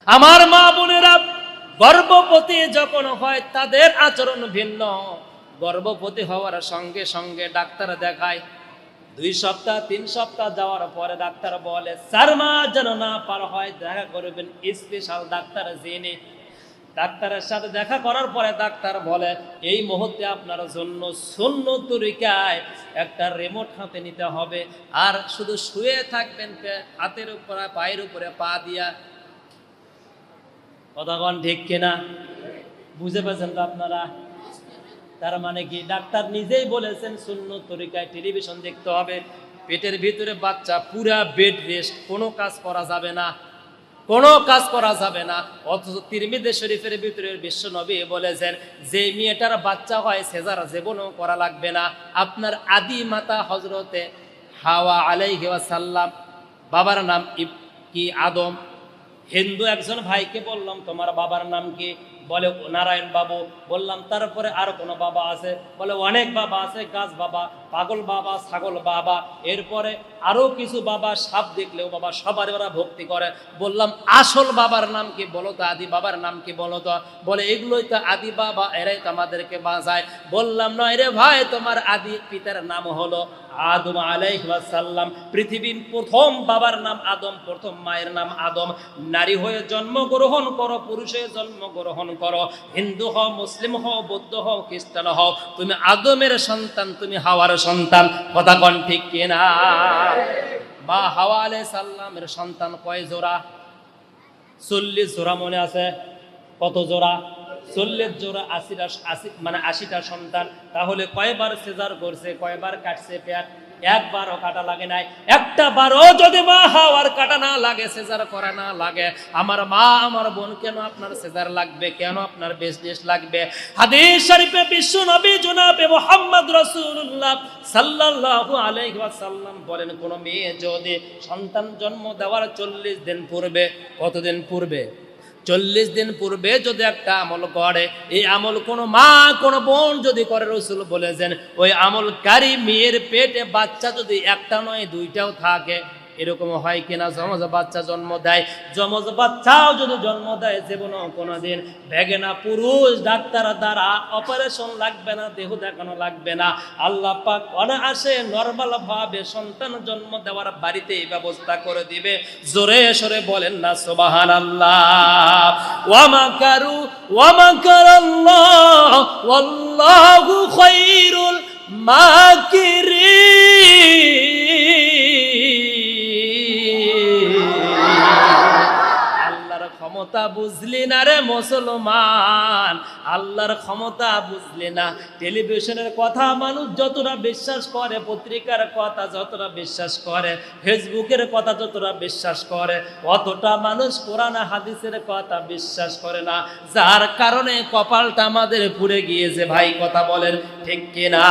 আমার মা বোনেরা, গর্ভবতী যখন হয় তাদের আচরণ ভিন্ন। গর্ভবতী হওয়ার সঙ্গে সঙ্গে ডাক্তার দেখায়, 2 সপ্তাহ 3 সপ্তাহ যাওয়ার পরে ডাক্তার বলে 4 মাস যেন না পার হয় দেখা করবেন স্পেশাল ডাক্তার জেনে। ডাক্তারের সাথে দেখা করার পরে ডাক্তার বলে এই মুহূর্তে আপনার জন্য সুন্নত তরিকায় একটা রিমোট হাতে নিতে হবে, আর শুধু শুয়ে থাকবেন হাতের উপরে পায়ের উপরে পা দিয়া। কথা কোন ঠিক কিনা? বুঝে পেয়েছেন তো আপনারা? তার মানে কি, ডাক্তার নিজেই বলেছেন সুন্নত তরিকায় টেলিভিশন দেখতে হবে, পেটের ভিতরে বাচ্চা পুরা বেড রেস্ট, কোনো কাজ করা যাবে না, কোনো কাজ করা যাবে না। অথচ তিরমিজি শরীফের ভিতরে বিশ্ব নবী বলেছেন যে মেয়েটার বাচ্চা হয় সেজার জীবনও করা লাগবে না। আপনার আদি মাতা হযরতে হাওয়া আলাইহি ওয়াসাল্লাম, বাবার নাম কি আদম। হিন্দু একজন ভাইকে বললাম তোমার বাবার নাম কি? বলে নারায়ণ বাবু। বললাম তারপরে আর কোনো বাবা আছে? বলে অনেক বাবা আছে, গাছ বাবা, পাগল বাবা, ছাগল বাবা, এরপরে আরো কিছু বাবা, সাপ দেখলেও বাবা, সবার ওরা ভক্তি করে। বললাম আসল বাবার নাম কি বলো তো, আদি বাবার নাম কি বলো তো? বলে এগুলোই তো আদি বাবা, এরাই তো আমাদেরকে বাঁচায়। বললাম নয় রে ভাই, তোমার আদি পিতার নাম হলো আদম আলাইহিস সালাম। পৃথিবীর প্রথম বাবার নাম আদম, প্রথম মায়ের নাম আদম। নারী হয়ে জন্মগ্রহণ করো, পুরুষ হয়ে জন্মগ্রহণ করো, হিন্দু হও, মুসলিম হও, বৌদ্ধ হও, খ্রিস্টান হও, তুমি আদমের সন্তান, তুমি হাওয়ার সন্তান। কথা কোন ঠিক কিনা? মা হাওয়া আলাইহিস সালামের সন্তান কয় জোড়া? 40 জোড়া। মনে আছে কত জোড়া? 40 জোড়া, 80টা সন্তান। তাহলে কয়বার সিজার করছে, কয়বার কাটছে পেট? একবারও কাটা লাগে নাই। একটা বারও যদি মা হাওয়ার কাটা না লাগে, সিজার করা না লাগে, আমার মা আমার বোন কেন আপনার সিজার লাগবে, কেন আপনার বিজনেস লাগবে? হাদিস শরীফে বিশ্ব নবী জনাবে মুহাম্মদ রাসূলুল্লাহ সাল্লাল্লাহু আলাইহি ওয়াসাল্লাম বলেন, কোন মেয়ে যদি সন্তান জন্ম দেওয়ার 40 দিন পূর্বে, কতদিন পূর্বে? 40 দিন পূর্বে যদি একটা আমল করে, এই আমল কোনো মা কোনো বোন যদি করে, রাসূল বলেছেন ওই আমলকারী মেয়ের পেটে বাচ্চা যদি একটা নয় 2টাও থাকে, এরকম হয় কিনা? যমজ বাচ্চা জন্ম দেয়, যমজ বাচ্চাও যদি জন্ম দেয় জীবনও কোনোদিন ভেগে না। পুরুষ ডাক্তার দ্বারা অপারেশন লাগবে না, দেহ দেখানো লাগবে না। আল্লাহ পাক অনায়াসে নরমাল ভাবে সন্তান জন্ম দেওয়ার বাড়িতেই ব্যবস্থা করে দিবে। জোরে সরে বলেন না সুবহানাল্লাহ। ওয়া মাকারু ওয়া মাকারাল্লাহ ওয়াল্লাহু খায়রুল মাকিরিন। ক্ষমতা বুঝলি না রে মুসলমান, আল্লাহর ক্ষমতা বুঝলি না। টেলিভিশনের কথা মানুষ যতটা বিশ্বাস করে, পত্রিকার কথা যতটা বিশ্বাস করে, ফেসবুকের কথা যতটা বিশ্বাস করে, অতটা মানুষ কোরআন হাদিসের কথা বিশ্বাস করে না। যার কারণে কপালটা আমাদের পুড়ে গিয়েছে। ভাই কথা বলেন ঠিক কিনা?